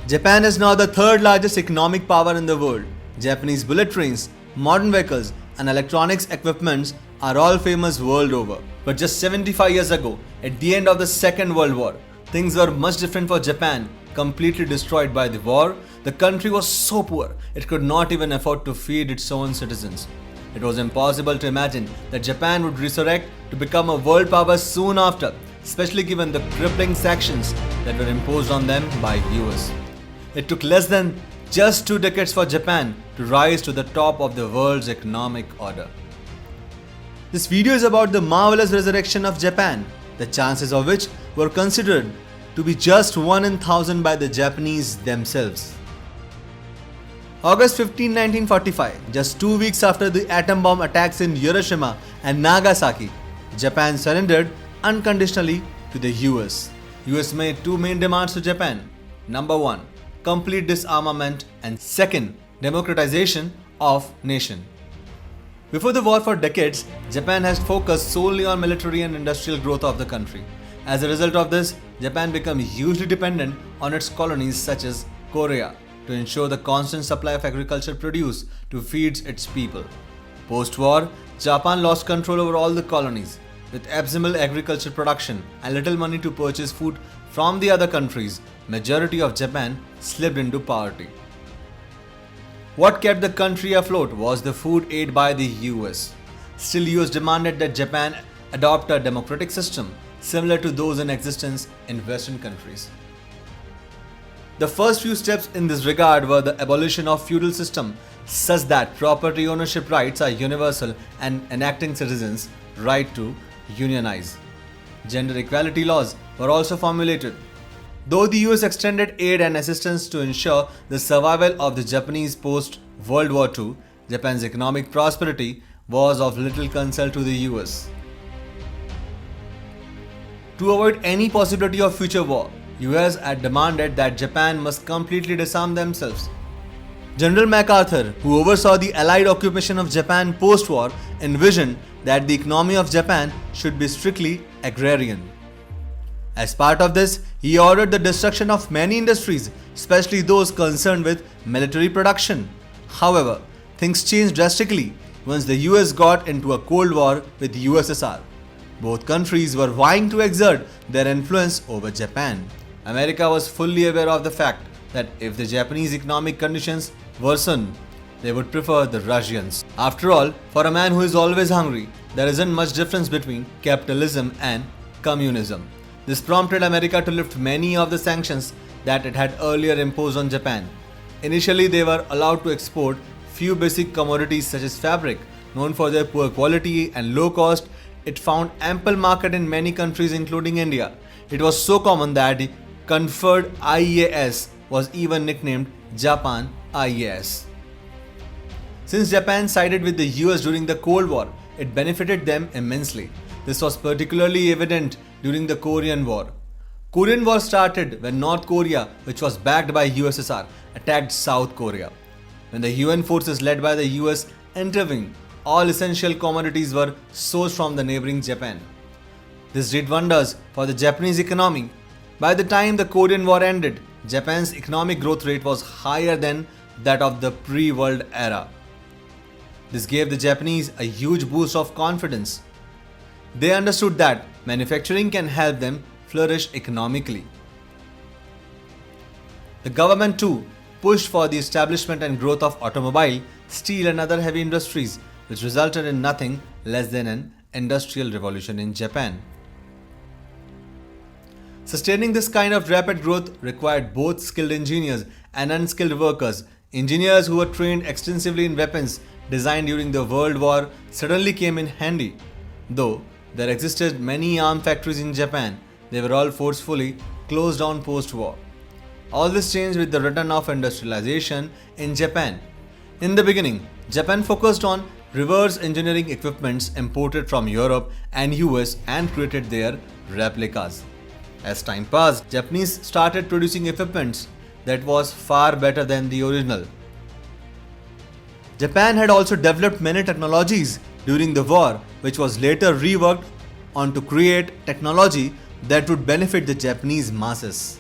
Japan is now the third largest economic power in the world. Japanese bullet trains, modern vehicles, and electronics equipments are all famous world over. But just 75 years ago, at the end of the Second World War, things were much different for Japan. Completely destroyed by the war, the country was so poor it could not even afford to feed its own citizens. It was impossible to imagine that Japan would resurrect to become a world power soon after, especially given the crippling sanctions that were imposed on them by US. It took less than just 2 decades for Japan to rise to the top of the world's economic order. This video is about the marvelous resurrection of Japan, the chances of which were considered to be just 1 in 1,000 by the Japanese themselves. August 15, 1945, just 2 weeks after the atom bomb attacks in Hiroshima and Nagasaki, Japan surrendered unconditionally to the US. US made 2 main demands to Japan. Number 1, complete disarmament, and second, democratization of nation. Before the war for decades, Japan has focused solely on military and industrial growth of the country. As a result of this, Japan became hugely dependent on its colonies such as Korea to ensure the constant supply of agricultural produce to feed its people. Post-war, Japan lost control over all the colonies. With abysmal agriculture production and little money to purchase food from the other countries, majority of Japan slipped into poverty. What kept the country afloat was the food aid by the US. Still, US demanded that Japan adopt a democratic system similar to those in existence in Western countries. The first few steps in this regard were the abolition of feudal system such that property ownership rights are universal and enacting citizens' right to unionize. Gender equality laws were also formulated. Though the US extended aid and assistance to ensure the survival of the Japanese post-World War II, Japan's economic prosperity was of little concern to the US. To avoid any possibility of future war, US had demanded that Japan must completely disarm themselves. General MacArthur, who oversaw the Allied occupation of Japan post-war, envisioned that the economy of Japan should be strictly agrarian. As part of this, he ordered the destruction of many industries, especially those concerned with military production. However, things changed drastically once the US got into a Cold War with the USSR. Both countries were vying to exert their influence over Japan. America was fully aware of the fact that if the Japanese economic conditions worsened, they would prefer the Russians. After all, for a man who is always hungry, there isn't much difference between capitalism and communism. This prompted America to lift many of the sanctions that it had earlier imposed on Japan. Initially, they were allowed to export few basic commodities such as fabric. Known for their poor quality and low cost, it found ample market in many countries including India. It was so common that the conferred IAS was even nicknamed Japan IAS. Since Japan sided with the US during the Cold War, it benefited them immensely. This was particularly evident during the Korean War. Korean War started when North Korea, which was backed by USSR, attacked South Korea. When the UN forces led by the US intervened, all essential commodities were sourced from the neighboring Japan. This did wonders for the Japanese economy. By the time the Korean War ended, Japan's economic growth rate was higher than that of the pre-world era. This gave the Japanese a huge boost of confidence. They understood that manufacturing can help them flourish economically. The government too pushed for the establishment and growth of automobile, steel and other heavy industries, which resulted in nothing less than an industrial revolution in Japan. Sustaining this kind of rapid growth required both skilled engineers and unskilled workers. Engineers who were trained extensively in weapons designed during the World War suddenly came in handy. Though there existed many arms factories in Japan, they were all forcefully closed down post-war. All this changed with the return of industrialization in Japan. In the beginning, Japan focused on reverse engineering equipments imported from Europe and US and created their replicas. As time passed, Japanese started producing equipments that was far better than the original. Japan had also developed many technologies during the war, which was later reworked on to create technology that would benefit the Japanese masses.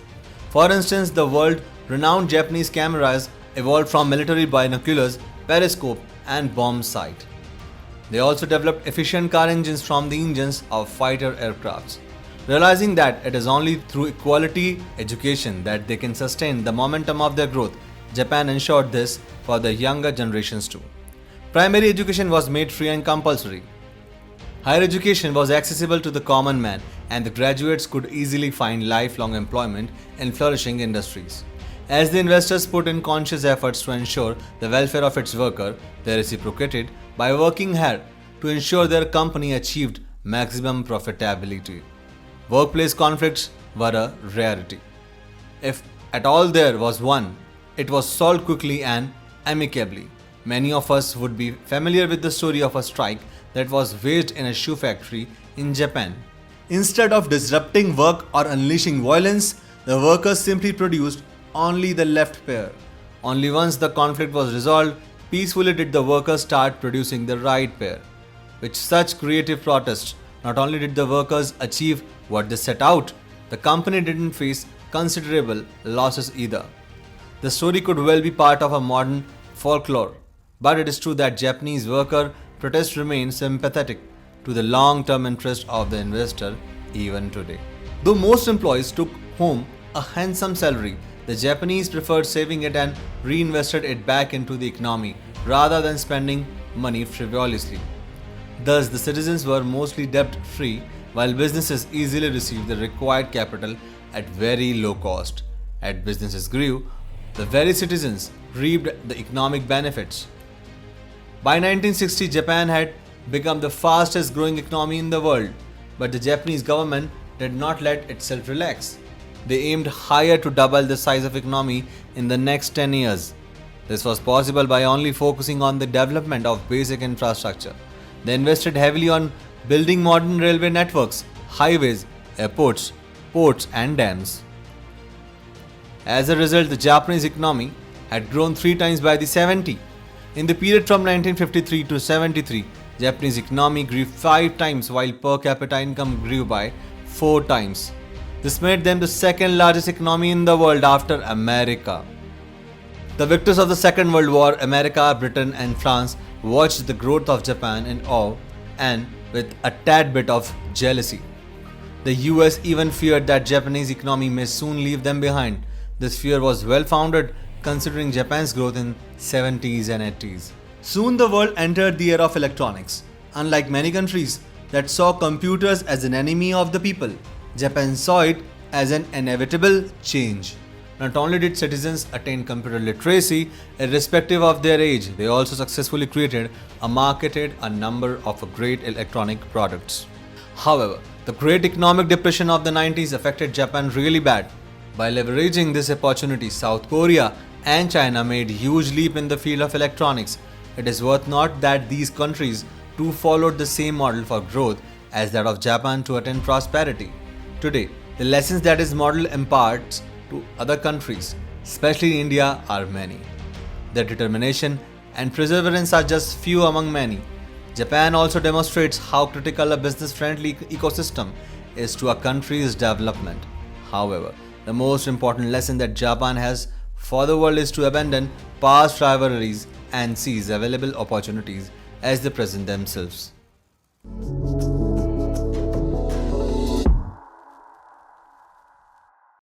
For instance, the world renowned Japanese cameras evolved from military binoculars, periscope, and bomb sight. They also developed efficient car engines from the engines of fighter aircrafts. Realizing that it is only through quality education that they can sustain the momentum of their growth, Japan ensured this for the younger generations too. Primary education was made free and compulsory. Higher education was accessible to the common man, and the graduates could easily find lifelong employment in flourishing industries. As the investors put in conscious efforts to ensure the welfare of its worker, they reciprocated by working hard to ensure their company achieved maximum profitability. Workplace conflicts were a rarity. If at all there was one, it was solved quickly and amicably. Many of us would be familiar with the story of a strike that was waged in a shoe factory in Japan. Instead of disrupting work or unleashing violence, the workers simply produced only the left pair. Only once the conflict was resolved, peacefully did the workers start producing the right pair. With such creative protests, not only did the workers achieve what they set out, the company didn't face considerable losses either. The story could well be part of a modern folklore, but it is true that Japanese worker protests remain sympathetic to the long-term interest of the investor even today. Though most employees took home a handsome salary, the Japanese preferred saving it and reinvested it back into the economy rather than spending money frivolously. Thus, the citizens were mostly debt-free while businesses easily received the required capital at very low cost. As businesses grew, the very citizens reaped the economic benefits. By 1960, Japan had become the fastest growing economy in the world, but the Japanese government did not let itself relax. They aimed higher to double the size of economy in the next 10 years. This was possible by only focusing on the development of basic infrastructure. They invested heavily on building modern railway networks, highways, airports, ports, and dams. As a result, the Japanese economy had grown 3 times by the 70s. In the period from 1953 to 73, Japanese economy grew 5 times while per capita income grew by 4 times. This made them the second largest economy in the world after America. The victors of the Second World War, America, Britain, and France, watched the growth of Japan in awe and with a tad bit of jealousy. The US even feared that Japanese economy may soon leave them behind. This fear was well founded considering Japan's growth in 70s and 80s. Soon the world entered the era of electronics. Unlike many countries that saw computers as an enemy of the people, Japan saw it as an inevitable change. Not only did citizens attain computer literacy, irrespective of their age, they also successfully created and marketed a number of great electronic products. However, the Great Economic Depression of the 90s affected Japan really bad. By leveraging this opportunity, South Korea and China made huge leap in the field of electronics. It is worth note that these countries too followed the same model for growth as that of Japan to attain prosperity. Today, the lessons that this model imparts to other countries, especially India, are many. Their determination and perseverance are just few among many. Japan also demonstrates how critical a business-friendly ecosystem is to a country's development. However, the most important lesson that Japan has for the world is to abandon past rivalries and seize available opportunities as they present themselves.